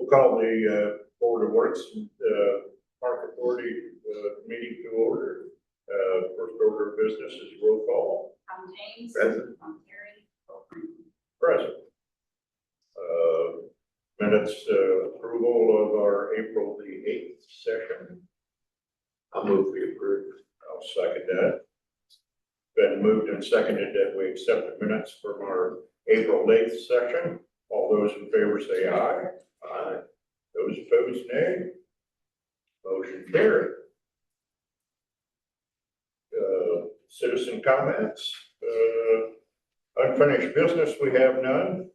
call the Board of Works Park Authority meeting to order. First order of business is roll call. Tom James. Present. Tom Terry. Present. Minutes approval of our April the 8th session. I'll move we approve. I'll second that. Been moved and seconded that we accept the minutes from our April 8th session. All those in favor say aye. Aye. Those opposed, nay. Motion carried. Citizen comments. Unfinished business, we have none.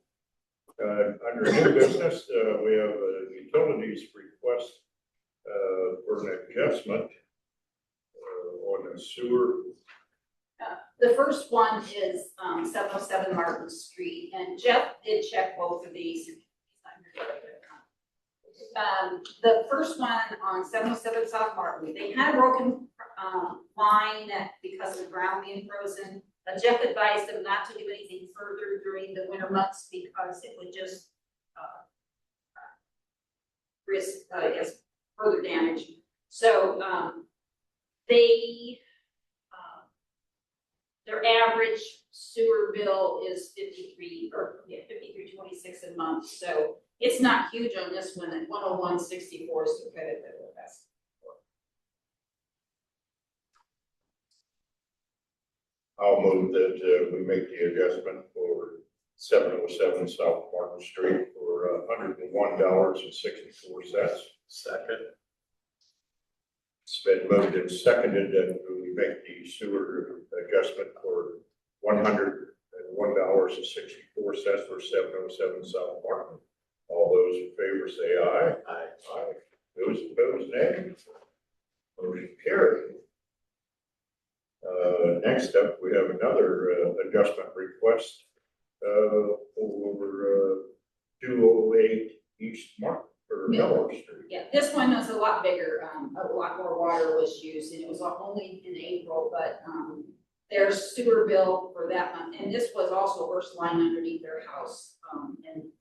Under new business, we have a utilities request for an adjustment on the sewer. The first one is 707 Martin Street, and Jeff did check both of these. The first one on 707 South Martin, they had a broken line that because of the ground being frozen. Jeff advised them not to do anything further during the winter months because it would just risk, I guess, further damage. So their average sewer bill is $53.26 a month. So it's not huge on this one, and 101.64 is the credit that we're asking for. I'll move that we make the adjustment for 707 South Martin Street for $101.64. Second. It's been moved and seconded that we make the sewer adjustment for $101.64 for 707 South Martin. All those in favor say aye. Aye. Aye. Those opposed, nay. Motion carried. Next up, we have another adjustment request over 208 East Miller Street. Yeah, this one was a lot bigger. A lot more water was used, and it was only in April. But their sewer bill for that month, and this was also worst line underneath their house. And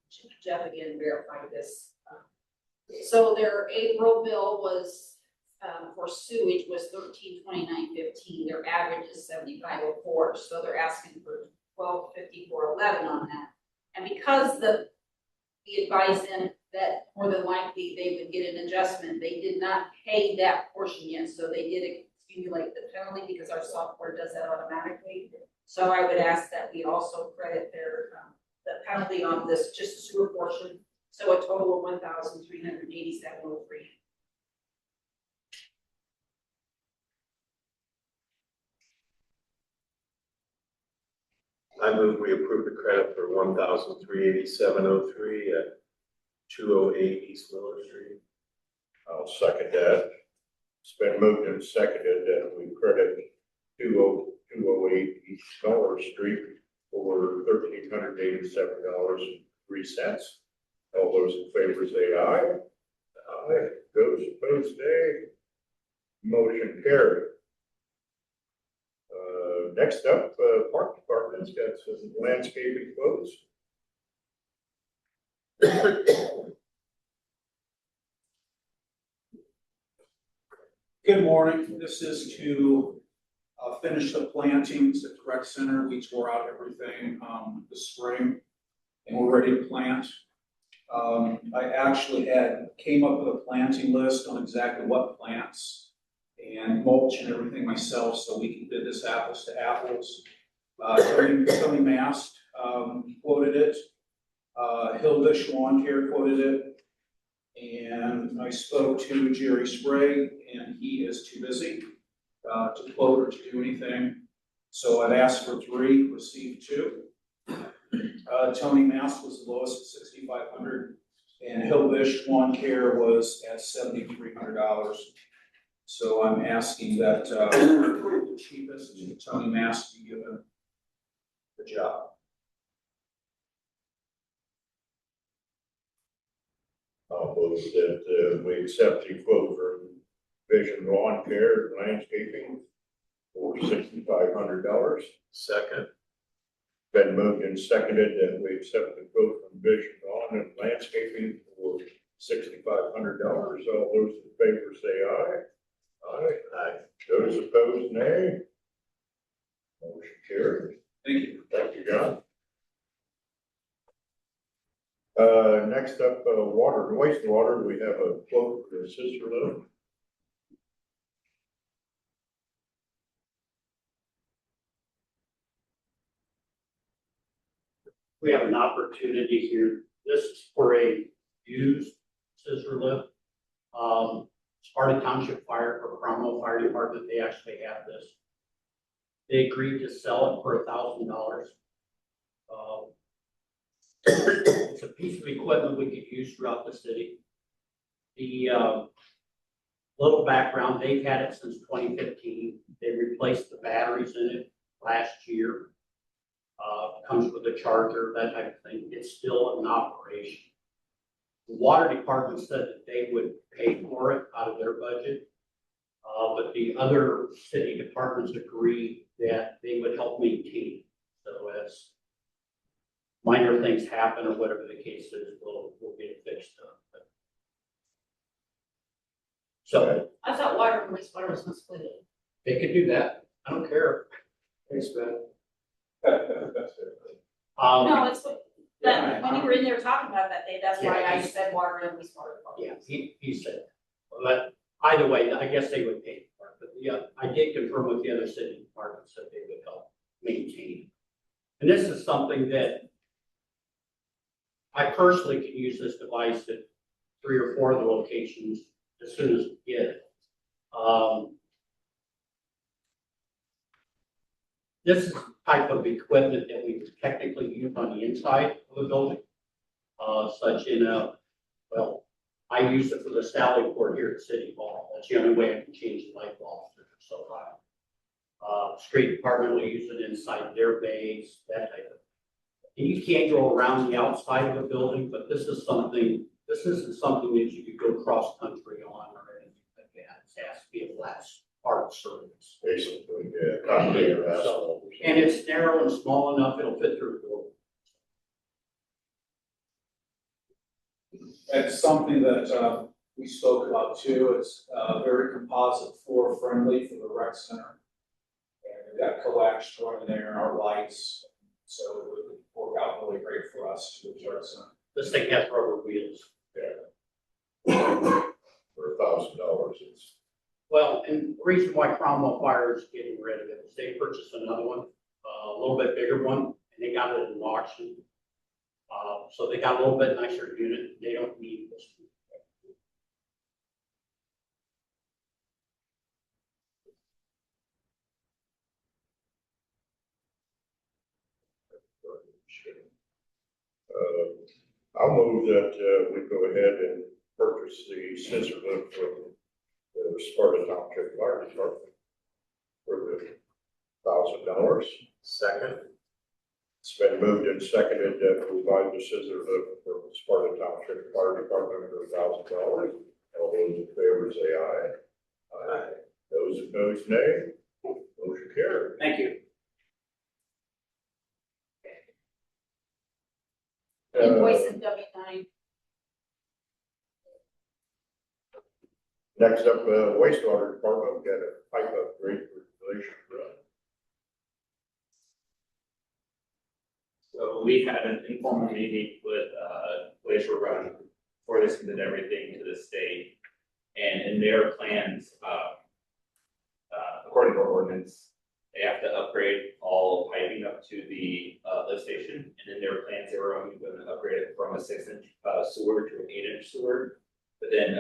Jeff again verified this. So their April bill was. For sewage was $13.29.15. Their average is $75.04. So they're asking for $12.54.11 on that. And because we advised them that more than likely they would get an adjustment, they did not pay that portion yet. So they did accumulate the penalty because our software does that automatically. So I would ask that we also credit their the penalty on this just the sewer portion. So a total of $1,387.03. I move we approve the credit for $1,387.03 at 208 East Miller Street. I'll second that. It's been moved and seconded that we credit 208 East Miller Street for $1,387.03. All those in favor say aye. Aye. Those opposed, nay. Motion carried. Next up, Park Department's got some landscaping quotes. Good morning. This is to finish the plantings at the rec center. We tore out everything this spring and we're ready to plant. I actually came up with a planting list on exactly what plants and mulch and everything myself, so we can bid this apples to apples. Tony Mast quoted it. Hildish Lawn Care quoted it. And I spoke to Jerry Sprague, and he is too busy to quote or to do anything. So I've asked for 3, received 2. Tony Mast was the lowest at $6,500, and Hildish Lawn Care was at $7,300. So I'm asking that the cheapest Tony Mast be given the job. I'll move that we accept the quote from Vision Lawn Care Landscaping for $6,500. Second. Been moved and seconded that we accept the quote from Vision Lawn and Landscaping for $6,500. All those in favor say aye. Aye. Aye. Those opposed, nay. Motion carries. Thank you. Thank you, John. Next up, water and wastewater, we have a quote for Sister Love. We have an opportunity here. This is for a used scissor lift. Sparta Township Fire or Cromwell Fire Department, they actually have this. They agreed to sell it for $1,000. It's a piece of equipment we could use throughout the city. The little background, they've had it since 2015. They replaced the batteries in it last year. Comes with a charger, that type of thing. It's still in operation. The water department said that they would pay for it out of their budget. But the other city departments agreed that they would help maintain. So as minor things happen or whatever the case is, we'll get it fixed up. So I thought water and wastewater was gonna split it. they could do that. I don't care. Thanks, Ben. No, it's what, that, when you were in there talking about that day, that's why I said water and wastewater. Yeah, he said, but either way, I guess they would pay for it, but yeah, I did confirm with the other city departments that they would help maintain. And this is something that I personally can use this device at 3 or 4 of the locations as soon as we get it. This is the type of equipment that we technically use on the inside of a building, such in a, well, I use it for the Sally Port here at City Hall. That's the only way I can change the light bulbs that are so high. Street department will use it inside their bays, that type of thing. And you can't go around the outside of a building, but this isn't something that you could go cross country on or anything like that. It has to be a flat part surface. Basically, yeah, concrete or asphalt. And it's narrow and small enough, it'll fit through the door. It's something that we spoke about too. It's very composite floor friendly for the rec center. And we've got coax running there, our lights, so it would work out really great for us to the rec center. This thing has rubber wheels. For $1,000, it's. Well, and the reason why Cromwell Fire is getting rid of it is they purchased another one, a little bit bigger one, and they got it in auction. So they got a little bit nicer unit. They don't need this. I'll move that we go ahead and purchase the scissor lift from the Sparta Township Fire Department for the $1,000. Second. It's been moved and seconded that we buy the scissor lift from the Sparta Township Fire Department for $1,000. All those in favor say aye. Aye. Those opposed, nay. Motion carried. Thank you. Invoice and W-9. Next up, wastewater department, we got a pipe upgrade for Glacier Run. So we had an informal meeting with Glacier Run before they submitted everything to the state. And in their plans, according to our ordinance, they have to upgrade all piping up to the lift station. And in their plans, they were only going to upgrade it from a 6-inch sewer to an 8-inch sewer. But then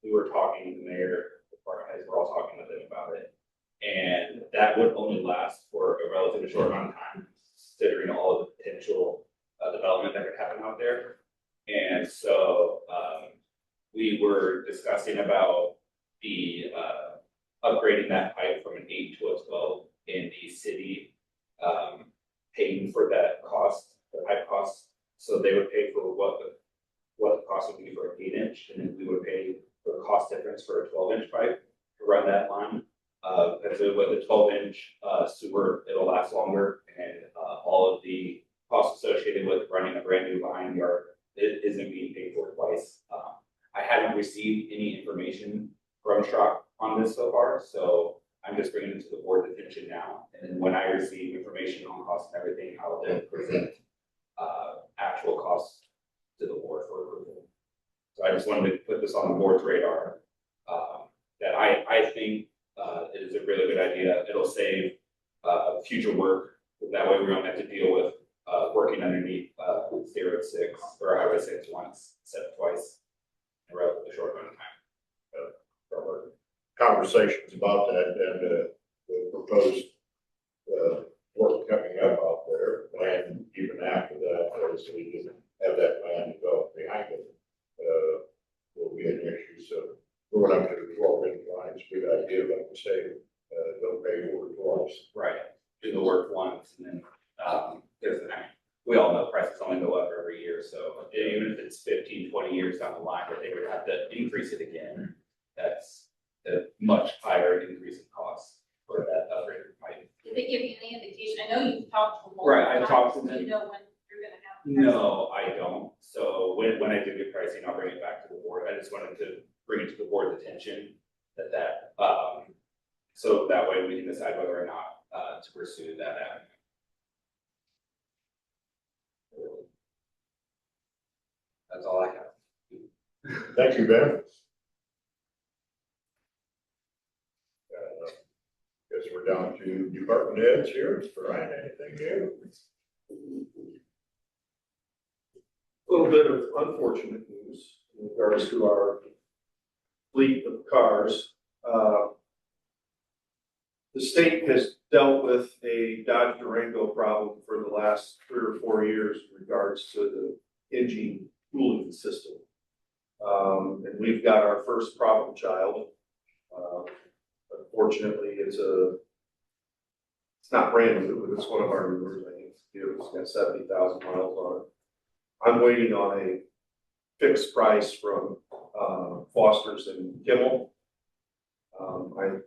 we were talking, the mayor, the department heads were all talking with them about it. And that would only last for a relatively short amount of time, considering all of the potential development that could happen out there. And so we were discussing about the upgrading that pipe from an 8 to a 12 in the city, paying for that cost, the pipe cost. So they would pay for what the cost would be for an 8-inch, and then we would pay for the cost difference for a 12-inch pipe to run that line. And so with the 12-inch sewer, it'll last longer, and all of the costs associated with running a brand new line are it isn't being paid for twice. I haven't received any information from Schrock on this so far, so I'm just bringing it to the board's attention now. And then when I receive information on costs and everything, I'll then present, actual costs to the board for approval. So I just wanted to put this on the board's radar, that I think, it is a really good idea. It'll save, future work. That way we don't have to deal with, working underneath, State Road 6 or Highway 6 once, instead of twice, in a relatively short amount of time. Conversations about that and, the proposed, work coming up out there, and even after that, obviously, we didn't have that plan developed behind it, will be an issue, so we're not gonna do 12-inch lines, good idea, like you say, don't pay for it twice. Right, do the work once and then, we all know prices only go up every year, so even if it's 15, 20 years down the line, where they would have to increase it again, that's a much higher increase in cost for that upgraded pipe. Did they give you any indication? I know you've talked to them. Right, I've talked to Do them. you know when you're gonna have? No, I don't, so when I do get pricing, I'll bring it back to the board, I just wanted to bring it to the board's attention that, so that way we can decide whether or not, to pursue that avenue. That's all I have. Thank you, Ben. Guess we're down to department heads here. Brian, anything new? A little bit of unfortunate news in regards to our fleet of cars. The state has dealt with a Dodge Durango problem for the last 3 or 4 years in regards to the engine cooling system. And we've got our first problem child. Unfortunately, it's not brand new, but it's one of our newers. I think it's got 70,000 miles on it. I'm waiting on a fixed price from Foster's and Kimmel. I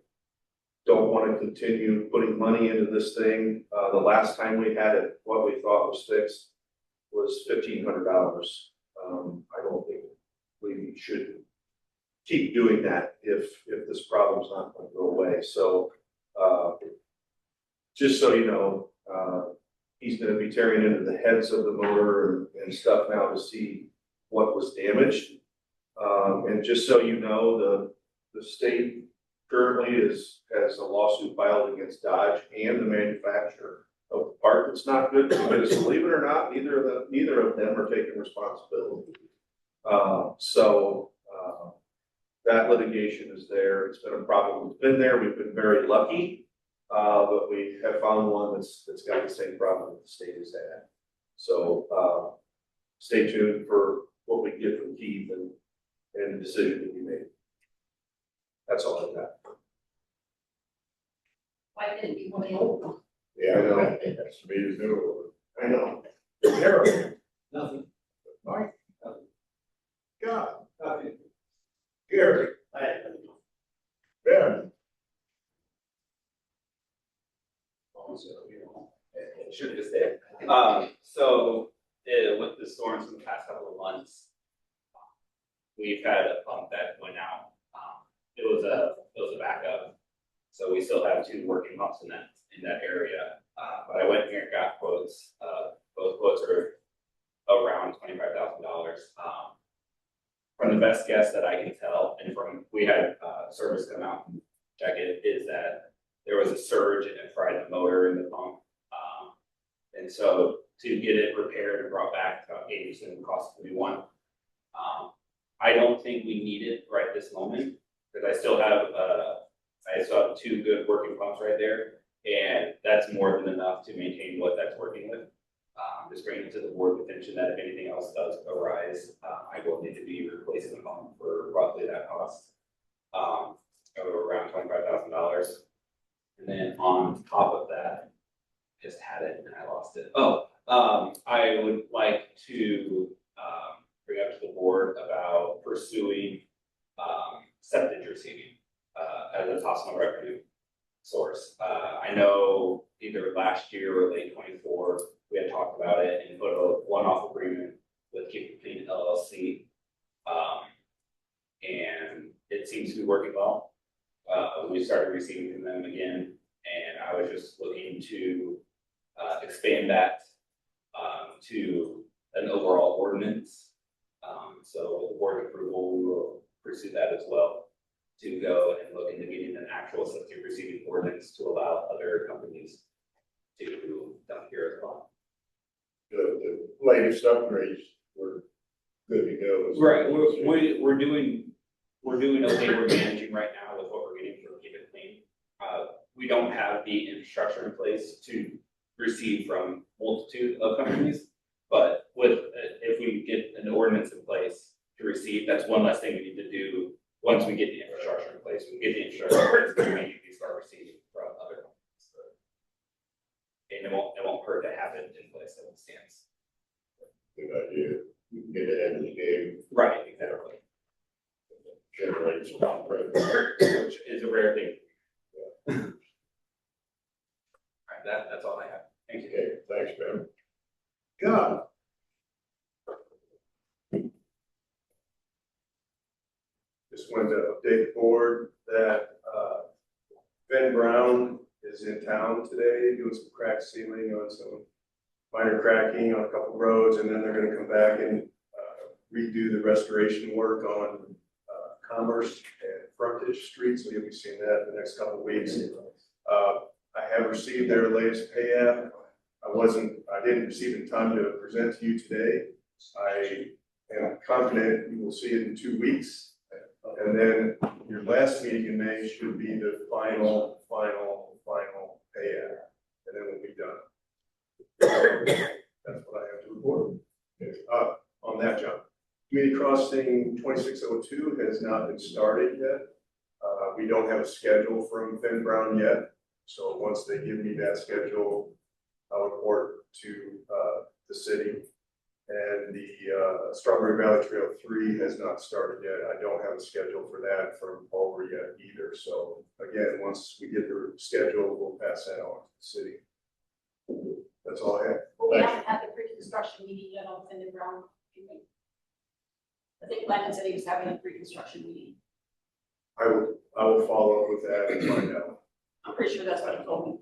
don't want to continue putting money into this thing. The last time we had it, what we thought was fixed was $1,500. I don't think we should keep doing that if this problem's not going to go away. So just so you know, he's going to be tearing into the heads of the motor and stuff now to see what was damaged. And just so you know, the state currently has a lawsuit filed against Dodge and the manufacturer of the part that's not good, because believe it or not, neither of them are taking responsibility. That litigation is there. It's been a problem. It's been there. We've been very lucky, but we have found one that's got the same problem that the state has had. So stay tuned for what we get from Keith and the decision to be made. That's all I've got. Why didn't it be one of the old ones? Yeah, I know. It has to be the new I know. one. Harold, Nothing. Mike, God, Nothing. Gary, Ben. Should just say, so with the storms in the past couple of months, we've had a pump that went out. It was a backup, so we still have 2 working pumps in that area. But I went here and got quotes. Both quotes are around $25,000. From the best guess that I can tell, and we had service come out and check it, is that there was a surge and it fried the motor in the pump. And so to get it repaired and brought back, about 80% of the cost of the new one. I don't think we need it right this moment, because I still have 2 good working pumps right there, and that's more than enough to maintain what that's working with. Just bringing it to the board's attention that if anything else does arise, I will need to be replacing the pump for roughly that cost, of around $25,000. And then on top of that, just had it and I lost it. I would like to bring up to the board about pursuing septic receiving as a possible revenue source. I know either last year or late 24, we had talked about it and put a one-off agreement with Keep It Clean started receiving from them again, and I was just looking to expand that to an overall ordinance. So with the board approval, we will pursue that as well, to go and look into getting an actual septic receiving ordinance to allow other companies to dump here as well. The latest upgrades were good to go. Right, we're doing okay, we're managing right now with what we're getting from Keep It Clean. We don't have the infrastructure in place to receive from multitude of companies. But if we get an ordinance in place to receive, that's one less thing we need to do. Once we get the infrastructure in place, we get the infrastructure in place, we maybe start receiving from other companies. And it won't hurt to have it in place as it stands. Good idea. You can get ahead of the game, Right, exactly. generate some revenue. Which is a rare thing. All right, that's all I have. Thank you. Okay, thanks, Ben. God. Just wanted to update the board that, Ben Brown is in town today doing some crack sealing on some minor cracking on a couple of roads, and then they're gonna come back and, redo the restoration work on, Commerce and Frontage Street, so you'll be seeing that in the next couple of weeks. I have received their latest pay app. I didn't receive it in time to present to you today. I am confident you will see it in 2 weeks. And then your last meeting in May should be the final pay app, and then we'll be done. That's what I have to report. On that, John. Community Crossing 2602 has not been started yet. We don't have a schedule from Finn Brown yet. So once they give me that schedule, I'll report to the city. And the Strawberry Valley Trail 3 has not started yet. I don't have a schedule for that from Culver yet either. So again, once we get the schedule, we'll pass that on to the city. That's all I have. Well, we haven't had the pre-construction meeting yet on Finn Brown. I think Lennon said he was having a pre-construction meeting. I will follow up with that and find out. I'm pretty sure that's what he told me.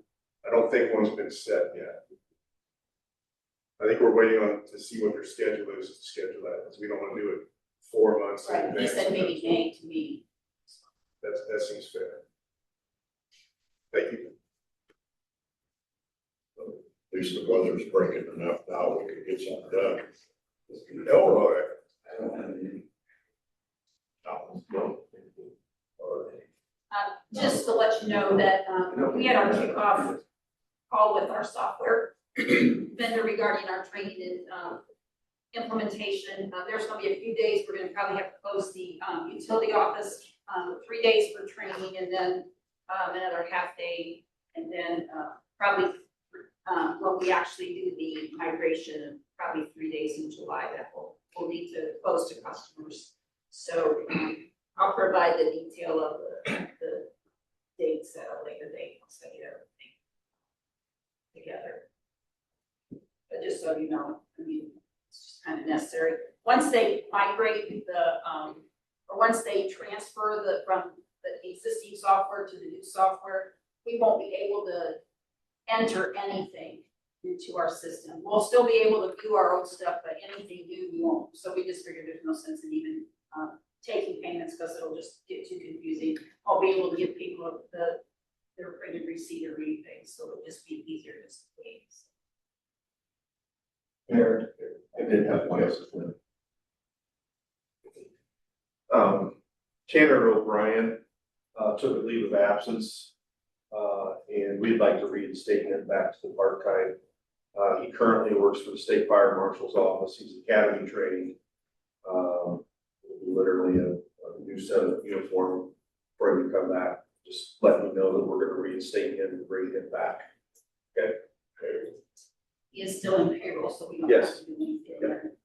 I don't think one's been set yet. I think we're waiting on to see what their schedule is to schedule that, because we don't want to do it 4 months in Right, he advance. said maybe May to me. That seems fair. Thank you. At least the weather's breaking enough now, we could get something done. Elroy. Just to let you know that, we had our kickoff call with our software vendor regarding our training and, implementation. There's gonna be a few days, we're gonna probably have to close the, utility office, 3 days for training, and then, another half day, and then, probably, when we actually do the migration, probably 3 days in July that we'll need to close to customers. So, I'll provide the detail of the dates at a later date, once I get everything together. But just so you know, I mean, it's just kind of necessary. Once they migrate or once they transfer from the existing software to the new software, we won't be able to enter anything into our system. We'll still be able to do our old stuff, but anything new, we won't. So we just figured there's no sense in even, taking payments, because it'll just get too confusing. I'll be able to give people their printed receipt or anything, so it'll just be easier to pay. I did have one. Tanner O'Brien, took a leave of absence, and we'd like to reinstate him back to the part-time. He currently works for the State Fire Marshal's office. He's academy trained. Literally a new set of uniform for him to come back. Just letting him know that we're gonna reinstate him and bring him back. Okay? He is still in payroll, so we don't Yes. have to do anything there.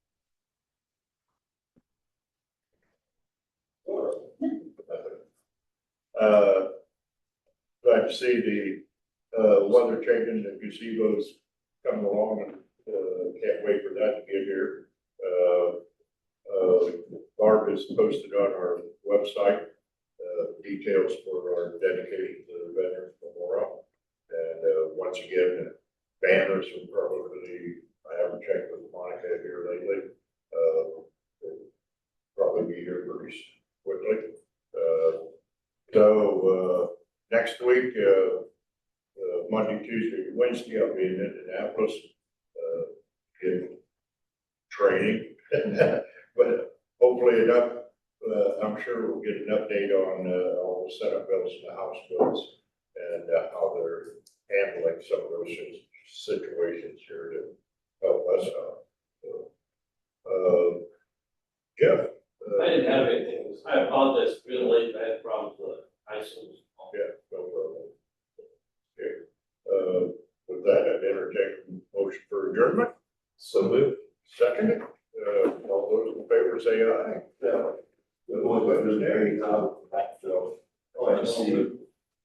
Glad to see the weather changing, the gazebo's coming along, and can't wait for that to get here. Barb has posted on our website, details for our dedication to the Veterans Memorial. And, once again, banners are probably, I haven't checked with Monica here lately, they'll probably be here pretty quickly. Next week, Monday, Tuesday, Wednesday, I'll be in Indianapolis, in training. But hopefully enough, I'm sure we'll get an update on, all the Senate bills and the House bills and how they're handling some of those situations here to help us out. Jeff? I didn't have anything. I apologize, it's been late, I had problems with isolation. Yeah, no problem. Okay, with that, I'd entertain a motion for adjournment. So moved. Second, all those in favor say aye. Yeah. Those opposed, nay. So, I see.